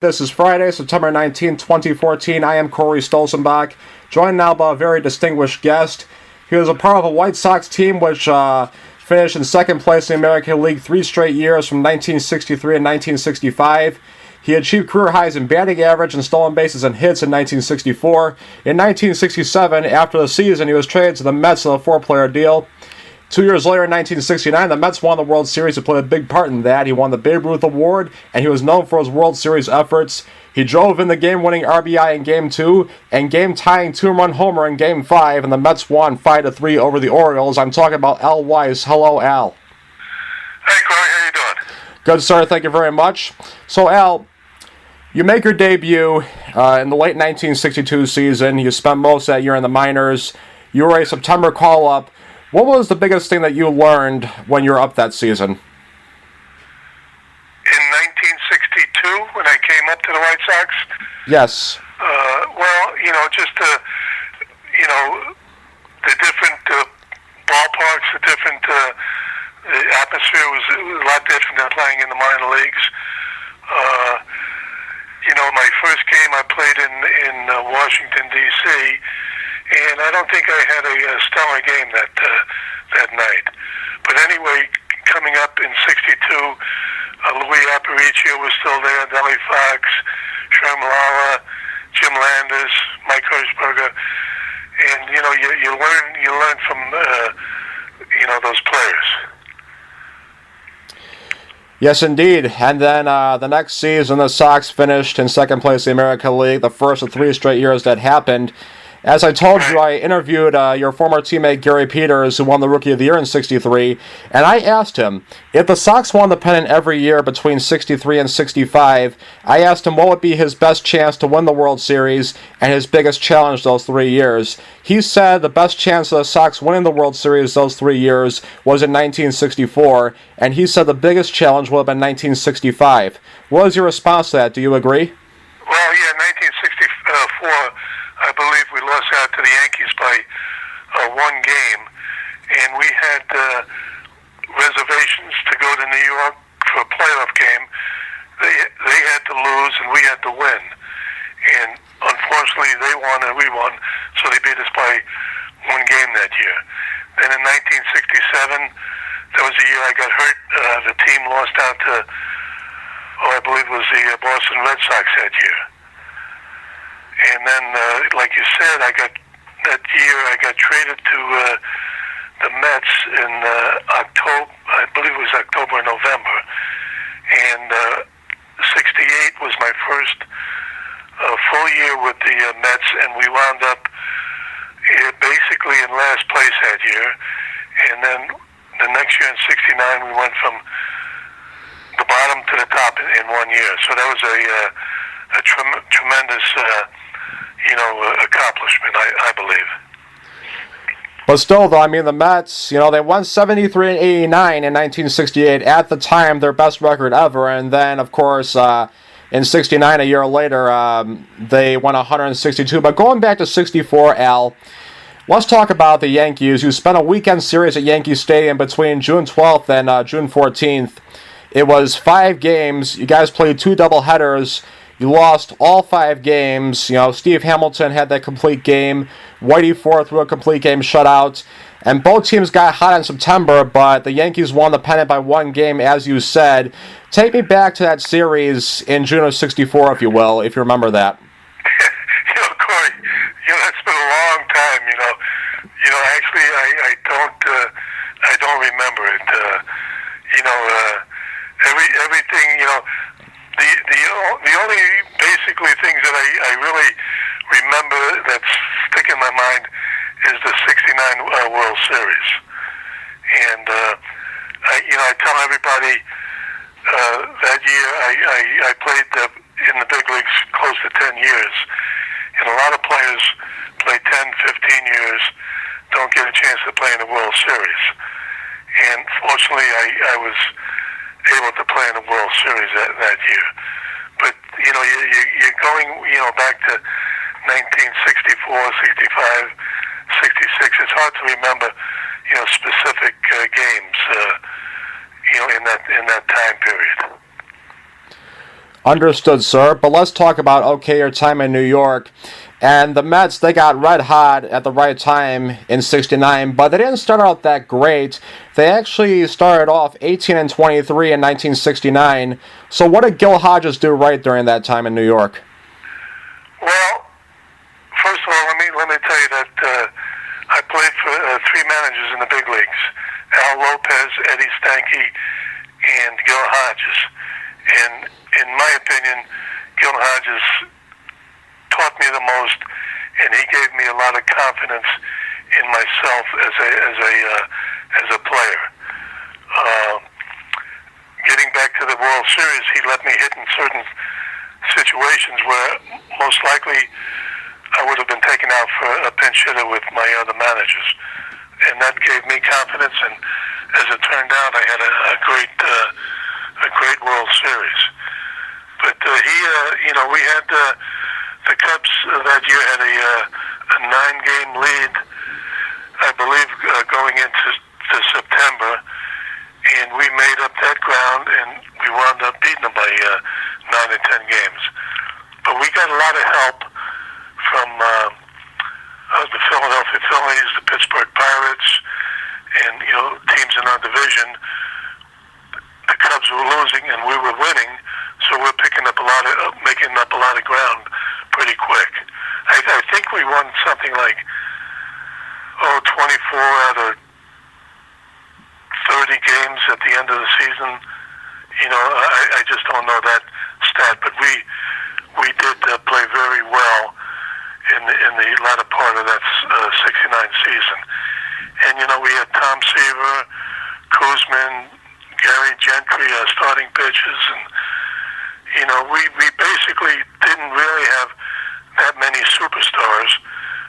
This is Friday, September 19, 2014. I am Corey Stolzenbach, joined now by a very distinguished guest. He was a part of a White Sox team which finished in second place in the American League 3 straight years from 1963 and 1965. He achieved career highs in batting average and stolen bases and hits in 1964. In 1967, after the season, he was traded to the Mets on a 4-player deal. 2 years later, in 1969, the Mets won the World Series. He played a big part in that. He won the Babe Ruth Award, and he was known for his World Series efforts. He drove in the game-winning RBI in Game 2 and game-tying 2-run homer in Game 5, and the Mets won 5-3 over the Orioles. I'm talking about Al Weis. Hello, Al. Hey, Corey. How you doing? Good, sir. Thank you very much. So, Al, you make your debut in the late 1962 season. You spent most of that year in the minors. You were a September call-up. What was the biggest thing that you learned when you were up that season? In 1962, when I came up to the White Sox? Yes. Just the different ballparks, the different the atmosphere was a lot different than playing in the minor leagues. My first game I played in Washington, D.C., and I don't think I had a stellar game that night. But anyway, coming up in '62, Louis Aparicio was still there, Deli Fox, Sherm Lala, Jim Landers, Mike Hirschberger, and you learn from those players. Yes, indeed. And then the next season, the Sox finished in second place in the American League, the first of 3 straight years that happened. As I told you, I interviewed your former teammate Gary Peters, who won the Rookie of the Year in '63, and I asked him, if the Sox won the pennant every year between '63 and '65, I asked him what would be his best chance to win the World Series and his biggest challenge those 3 years. He said the best chance of the Sox winning the World Series those 3 years was in 1964, and he said the biggest challenge would have been 1965. What was your response to that? Do you agree? Well, yeah, 1964... I believe we lost out to the Yankees by 1 game, and we had reservations to go to New York for a playoff game. They had to lose, and we had to win. And unfortunately, they won and we won, so they beat us by 1 game that year. Then in 1967, that was the year I got hurt. The team lost out to, I believe it was the Boston Red Sox that year. And then, like you said, I got traded to the Mets in October. I believe it was October or November. And '68 was my first full year with the Mets, and we wound up basically in last place that year. And then the next year in '69, we went from the bottom to the top in 1 year. So that was a tremendous accomplishment, I believe. But still, though, I mean, the Mets, they won 73 and 89 in 1968. At the time, their best record ever. And then, of course, in '69, a year later, they won 162. But going back to '64, Al, let's talk about the Yankees. You spent a weekend series at Yankee Stadium between June 12th and June 14th. It was 5 games. You guys played 2 doubleheaders. You lost all 5 games. Steve Hamilton had that complete game. Whitey Ford threw a complete game shutout. And both teams got hot in September, but the Yankees won the pennant by 1 game, as you said. Take me back to that series in June of '64, if you will, if you remember that. Corey, that's been a long time, Actually, I don't remember it. Everything, the only basically things that I really remember that stick in my mind is the '69 World Series. And I tell everybody that year I played in the big leagues close to 10 years, and a lot of players play 10, 15 years, don't get a chance to play in the World Series. And fortunately, I was able to play in the World Series that year. But you're going back to 1964, 65, 66. It's hard to remember specific games in that time period. Understood, sir. But let's talk about, okay, your time in New York. And the Mets, they got red hot at the right time in '69, but they didn't start out that great. They actually started off 18-23 in 1969. So what did Gil Hodges do right during that time in New York? Well, first of all, let me tell you that I played for three managers in the big leagues: Al Lopez, Eddie Stanky, and Gil Hodges. And in my opinion, Gil Hodges taught me the most, and he gave me a lot of confidence in myself as a player. Getting back to the World Series, he let me hit in certain situations where most likely I would have been taken out for a pinch hitter with my other managers, and that gave me confidence. And as it turned out, I had a great World Series. But we had the Cubs that year had a 9-game lead, I believe, going into September, and we made up that ground, and we wound up beating them by 9 or 10 games. But we got a lot of help from the Philadelphia Phillies, the Pittsburgh Pirates, and teams in our division. The Cubs were losing, and we were winning, so we're making up a lot of ground pretty quick. I think we won something like 24 out of 30 games at the end of the season. I just don't know that stat, but we did play very well in the latter part of that '69 season. And we had Tom Seaver, Kuzman, Gary Gentry, starting pitchers, and we basically didn't really have that many superstars,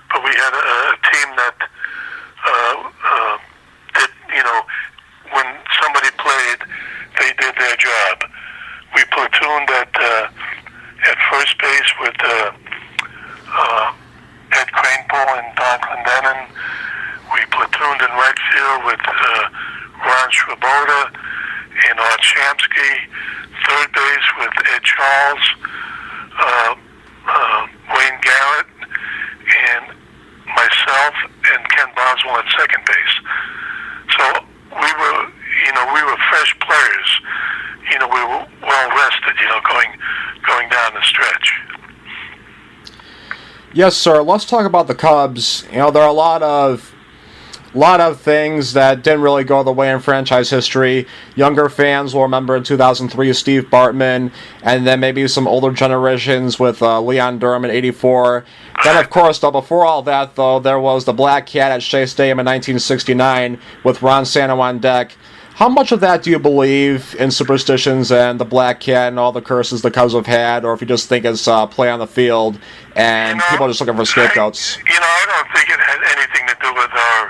but we had a team that did, when somebody played, they did their job. We platooned at first base with Ed Cranepool and Don Clendenin. We platooned in right field with Ron Schroboda and Art Shamsky. Third base with Ed Charles, Wayne Garrett, and myself and Ken Boswell at second base. So we were fresh players. We were well rested. Going down the stretch. Yes, sir. Let's talk about the Cubs. There are a lot of things that didn't really go the way in franchise history. Younger fans will remember in 2003 Steve Bartman, and then maybe some older generations with Leon Durham in '84. Then, of course, though, before all that, though, there was the Black Cat at Shea Stadium in 1969 with Ron Santo on deck. How much of that do you believe in superstitions and the Black Cat and all the curses the Cubs have had, or if you just think it's play on the field and people are just looking for scapegoats? I don't think it had anything to do with our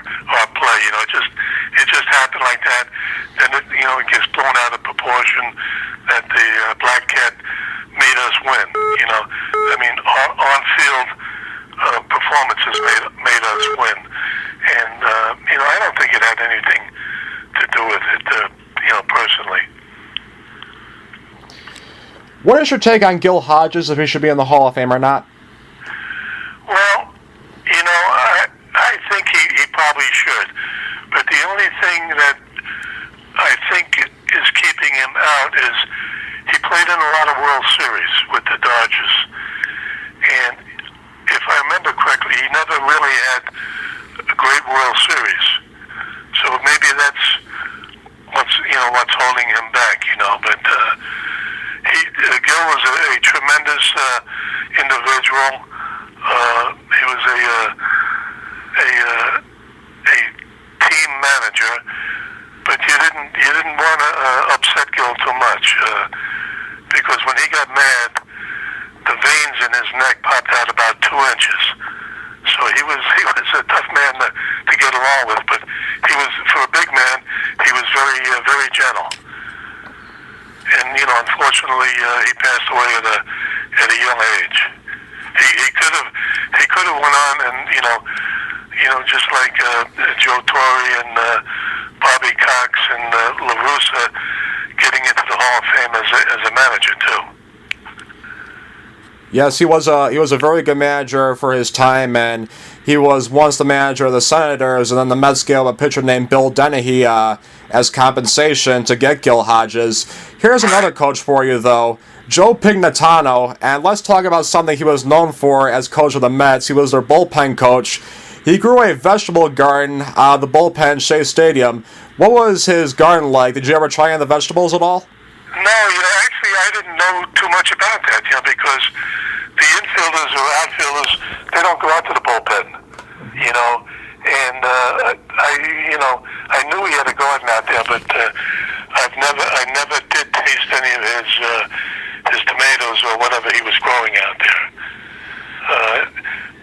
play. It just happened like that. Then it gets blown out of proportion that the Black Cat made us win. Our on-field performances made us win, and I don't think it had anything to do with it, personally. What is your take on Gil Hodges, if he should be in the Hall of Fame or not? Well, I think he probably should. But the only thing that I think is keeping him out is he played in a lot of World Series with the Dodgers. And if I remember correctly, he never really had a great World Series. So maybe that's what's holding him back, But Gil was a tremendous individual. He was a team manager, but you didn't want to upset Gil too much, because when he got mad, the veins in his neck popped out about 2 inches. So he was a tough man to get along with, but he was, for a big man, he was very gentle. And unfortunately, he passed away at a young age. He could have went on and just like Joe Torre and Bobby Cox and La Russa getting into the Hall of Fame as a manager too. Yes, he was a very good manager for his time, and he was once the manager of the Senators, and then the Mets gave a pitcher named Bill Dennehy as compensation to get Gil Hodges. Here's another coach for you, though, Joe Pignatano, and let's talk about something he was known for as coach of the Mets. He was their bullpen coach. He grew a vegetable garden out of the bullpen, Shea Stadium. What was his garden like? Did you ever try any of the vegetables at all? No, actually, I didn't know too much about that, because the infielders or outfielders, they don't go out to the bullpen, and I knew he had a garden out there, but I never did taste any of his tomatoes or whatever he was growing out there.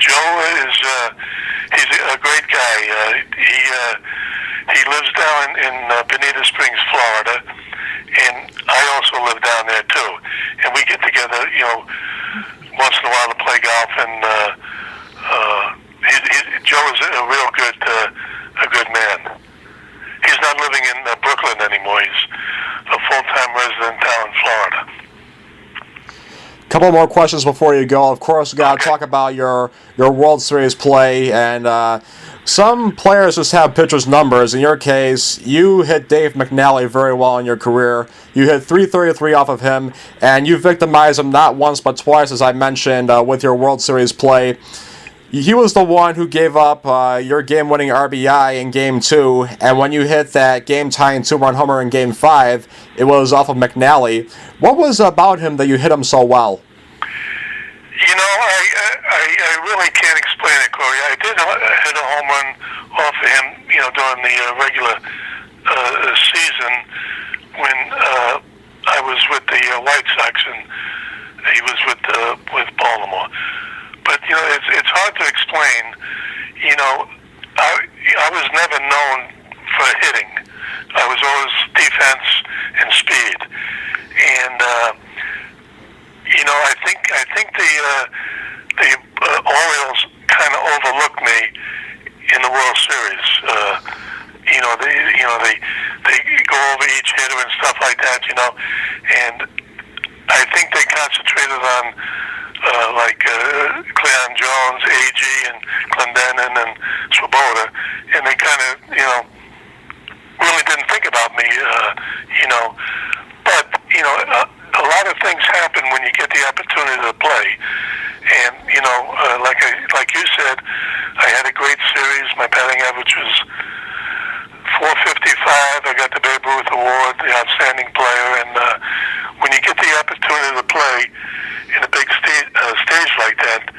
Joe he's a great guy. He lives down in Bonita Springs, Florida. And I also live down there too, and we get together, once in a while to play golf. And Joe is a real good man. He's not living in Brooklyn anymore. He's a full-time resident down in Florida. Couple more questions before you go. Of course, we got to talk about your World Series play, and some players just have pitchers' numbers. In your case, you hit Dave McNally very well in your career. You hit .333 off of him, and you victimized him not once but twice, as I mentioned, with your World Series play. He was the one who gave up your game-winning RBI in Game 2, and when you hit that game-tying two-run homer in Game 5, it was off of McNally. What was about him that you hit him so well? I really can't explain it, Corey. I did hit a home run off of him, during the regular season when I was with the White Sox and he was with Baltimore. But it's hard to explain. I was never known for hitting. I was always defense and speed, and I think the Orioles kind of overlooked me in the World Series. They go over each hitter and stuff like that, and I think they concentrated on Cleon Jones, A.G., and Clendenin and Swoboda, and they kind of really didn't think about me, but a lot of things happen when you get the opportunity to play. And, like you said, I had a great series. My batting average was .455. I got the Babe Ruth Award, the outstanding player. And when you get the opportunity to play in a big stage like that,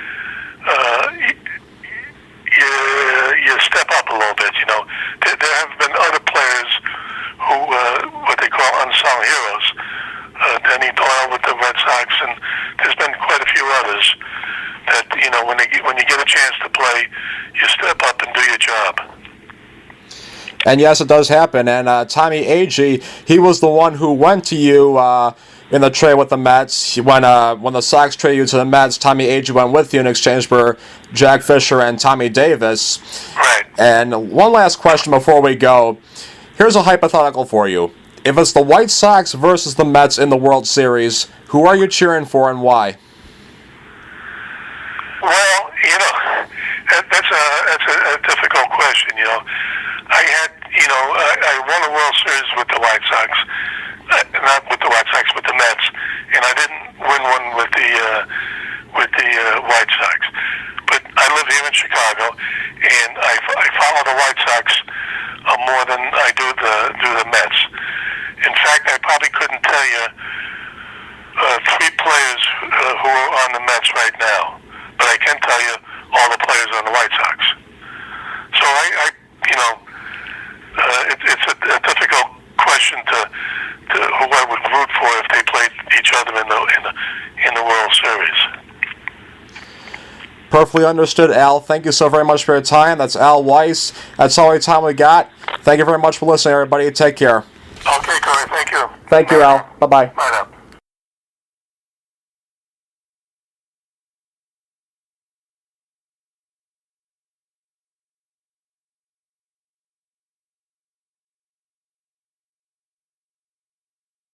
you step up a little bit, There have been other players who, what they call unsung heroes. Denny Doyle with the Red Sox, and there's been quite a few others that, when you get a chance to play, you step up and do your job. And yes, it does happen. And Tommy Agee, he was the one who went to you in the trade with the Mets. When the Sox traded you to the Mets, Tommy Agee went with you in exchange for Jack Fisher and Tommy Davis. Right. And one last question before we go. Here's a hypothetical for you. If it's the White Sox versus the Mets in the World Series, who are you cheering for and why? Well, that's a difficult question. I had, I won a World Series with the White Sox, not with the White Sox, with the Mets, and I didn't win one with the White Sox. But I live here in Chicago, and I follow the White Sox more than I do the Mets. In fact, I probably couldn't tell you three players who are on the Mets right now, but I can tell you all the players on the White Sox. So it's a difficult question to who I would root for if they played each other in the World Series. Perfectly understood, Al. Thank you so very much for your time. That's Al Weis. That's all the time we got. Thank you very much for listening, everybody. Take care. Okay, Corey. Thank you. Thank you, Al. Bye-bye. Bye now.